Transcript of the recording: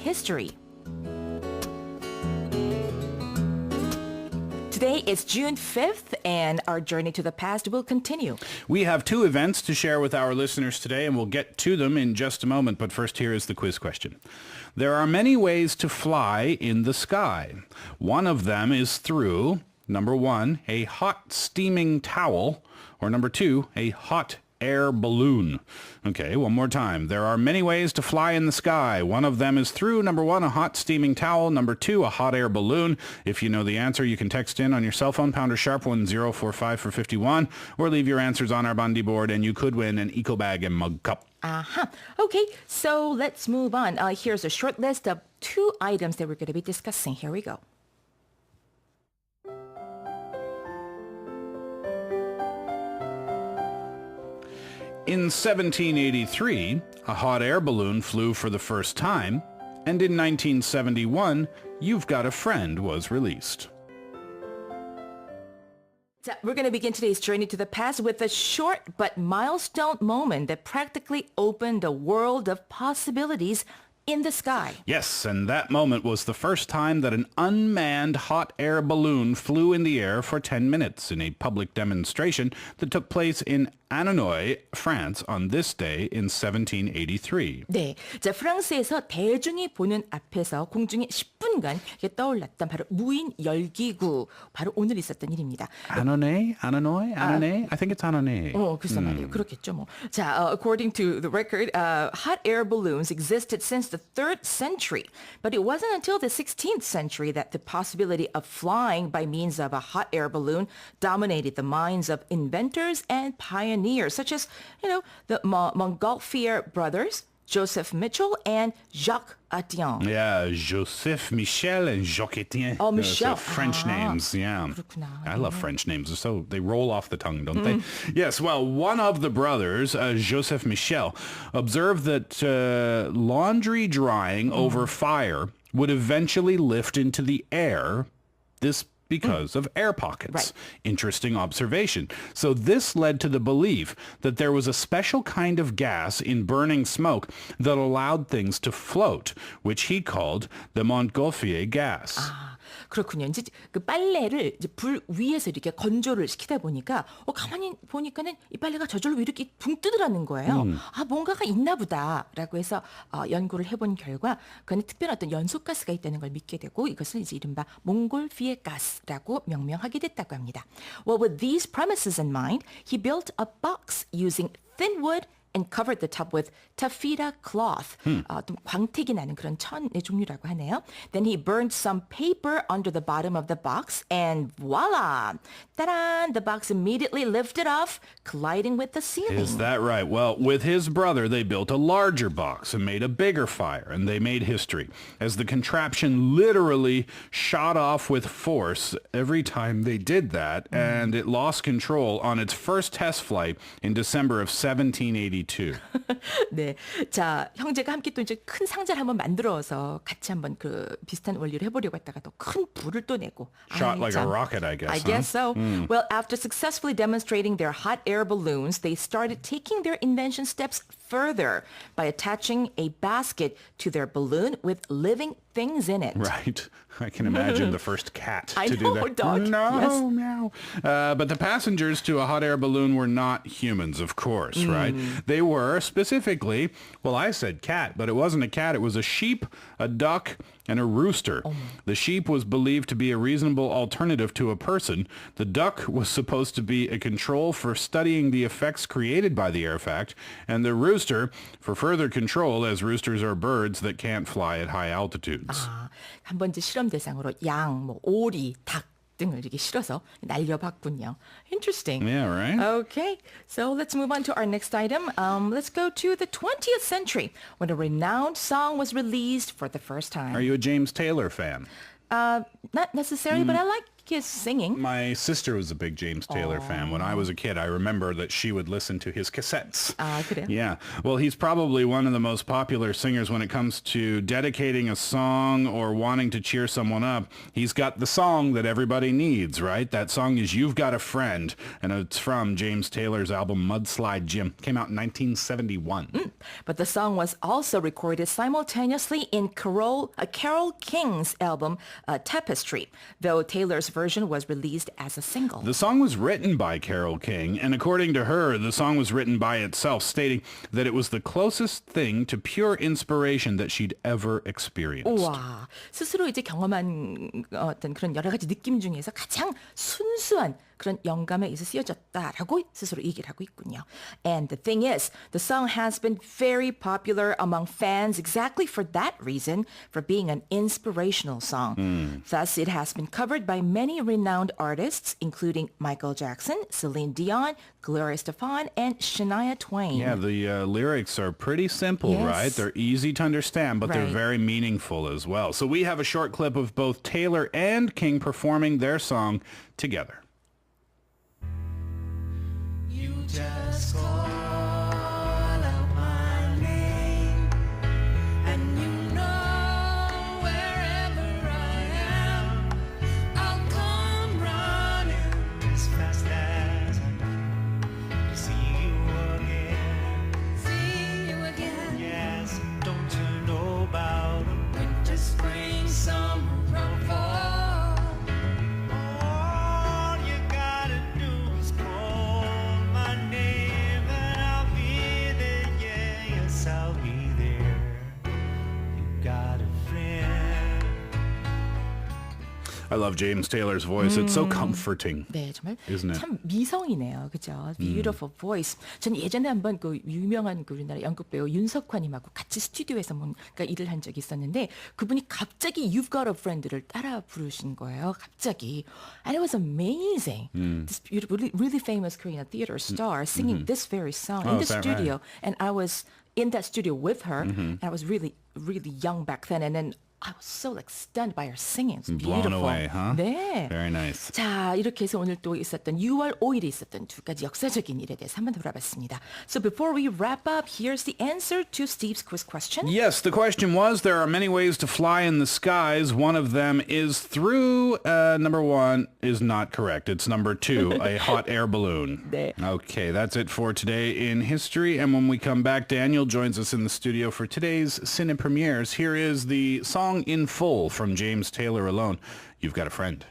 history. Today is June 5th, and our journey to the past will continue. We have two events to share with our listeners today, and we'll get to them in just a moment. But first, here is the quiz question. There are many ways to fly in the sky. One of them is through, number one, a hot steaming towel, or number two, a hot air balloon. Okay, one more time. There are many ways to fly in the sky. One of them is through, number one, a hot steaming towel. Number two, a hot air balloon. If you know the answer, you can text in on your cell phone, pounder sharp 1045 for 51, or leave your answers on our Bandi board, and you could win an eco bag and mug cup. Okay, so let's move on. Here's a short list of two items that we're going to be discussing. Here we go. In 1783, a hot air balloon flew for the first time, and in 1971, You've Got a Friend was released. So we're going to begin today's journey to the past with a short but milestone moment that practically opened a world of possibilities in the sky. Yes, and that moment was the first time that an unmanned hot air balloon flew in the air for 10 minutes in a public demonstration that took place in Annonay, France on this day in 1783. 네, 자 프랑스에서 대중이 보는 앞에서 공중에 10분간 떠올랐던 바로 무인 열기구, 바로 오늘 있었던 일입니다. Annonay? I think it's Annonay. 글쎄 말이에요. 그렇겠죠 뭐. 자, according to the record, hot air balloons existed since the 3rd century, but it wasn't until the 16th century that the possibility of flying by means of a hot air balloon dominated the minds of inventors and pioneers, such as, the Montgolfier brothers, Joseph Mitchell and Jacques Attien. Yeah, Joseph Michel and Jacques Attien. Oh, Michel. French names, yeah. 그렇구나. I love French names. They roll off the tongue, don't they? Yes, well, one of the brothers, Joseph Michel, observed that laundry drying over fire would eventually lift into the air. This because of air pockets. Right. Interesting observation. So this led to the belief that there was a special kind of gas in burning smoke that allowed things to float, which he called the Montgolfier gas. 그렇군요. 이제 그 빨래를 이제 불 위에서 이렇게 건조를 시키다 보니까 가만히 보니까는 이 빨래가 저절로 이렇게 붕 뜨더라는 거예요. 뭔가가 있나 보다라고 해서 연구를 해본 결과 그는 특별한 어떤 연소가스가 있다는 걸 믿게 되고 이것을 이제 이른바 몽골피에 가스라고 명명하게 됐다고 합니다. Well, with these premises in mind, he built a box using thin wood and covered the top with taffeta cloth. 좀 광택이 나는 그런 천의 종류라고 하네요. Then he burned some paper under the bottom of the box and voila! Ta-da! The box immediately lifted off, colliding with the ceiling. Is that right? Well, with his brother, they built a larger box and made a bigger fire, and they made history, as the contraption literally shot off with force every time they did that, and it lost control on its first test flight in December of 1782. 네, 자 형제가 함께 또 이제 큰 상자를 한번 만들어서 같이 한번 그 비슷한 원리를 해보려고 했다가 또 큰 불을 또 내고. Shot like a rocket, I guess. I guess so. Well, after successfully demonstrating their hot air balloons, they started taking their invention steps further by attaching a basket to their balloon with living things in it. Right. I can imagine the first cat I to know, do that. dog. No, Yes. meow. But the passengers to a hot air balloon were not humans, of course, right? They were specifically, well, I said cat, but it wasn't a cat. It was a sheep, a duck, and a rooster. The sheep was believed to be a reasonable alternative to a person. The duck was supposed to be a control for studying the effects created by the air effect, and the rooster for further control, as roosters are birds that can't fly at high altitudes. 한번 이제 실험 대상으로 양, 뭐 오리, 닭 등을 이렇게 실어서 날려봤군요. Interesting. Yeah, right? Okay, so let's move on to our next item. Let's go to the 20th century when a renowned song was released for the first time. Are you a James Taylor fan? Not necessarily, but I like his singing. My sister was a big James Taylor fan. When I was a kid, I remember that she would listen to his cassettes. 아, 그래요? Yeah. Well, he's probably one of the most popular singers when it comes to dedicating a song or wanting to cheer someone up. He's got the song that everybody needs, right? That song is You've Got a Friend, and it's from James Taylor's album Mudslide Jim. Came out in 1971. But the song was also recorded simultaneously in Carole King's album Tapestry, though Taylor's version was released as a single. The song was written by Carole King, and according to her, the song was written by itself, stating that it was the closest thing to pure inspiration that she'd ever experienced. 와, 스스로 이제 경험한 어떤 그런 여러 가지 느낌 중에서 가장 순수한 그런 영감에 의해서 쓰여졌다라고 스스로 얘기를 하고 있군요. And the thing is, the song has been very popular among fans exactly for that reason, for being an inspirational song. Thus, it has been covered by many renowned artists, including Michael Jackson, Celine Dion, Gloria Estefan, and Shania Twain. Yeah, the lyrics are pretty simple, Yes. right? They're easy to understand, but they're Right. very meaningful as well. So we have a short clip of both Taylor and King performing their song together. You just call out my name, and you know wherever I am, I'll come running as fast as I can to see you again. See you again. Yes, don't you know about winter, spring, summer, or fall? All you gotta do is call my name and I'll be there. Yeah, yes, I'll be there. You got a friend. I love James Taylor's voice. It's so comforting. 네, 정말 Isn't it? 참 미성이네요, 그죠? Beautiful voice. 저는 예전에 한번 그 유명한 그 우리나라 연극 배우 윤석환님하고 같이 스튜디오에서 뭔가 일을 한 적이 있었는데 그분이 갑자기 You've Got a Friend를 따라 부르신 거예요, 갑자기. And it was amazing. This beautiful, really famous Korean theater star singing this very song Oh, in the is that studio, and I was in that studio with her. And I was really, really young back then, and then I was so like stunned by her singing. It's Blown beautiful. away, huh? 네. Very nice. 자, 이렇게 해서 오늘 또 있었던 6월 5일에 있었던 두 가지 역사적인 일에 대해서 한번 돌아봤습니다. So before we wrap up, here's the answer to Steve's quiz question. Yes, the question was, there are many ways to fly in the skies. One of them is through, number one is not correct. It's number two, a hot air balloon. 네. Okay, that's it for today in history. And when we come back, Daniel joins us in the studio for today's cine premieres. Here is the song in full from James Taylor alone. You've Got a Friend.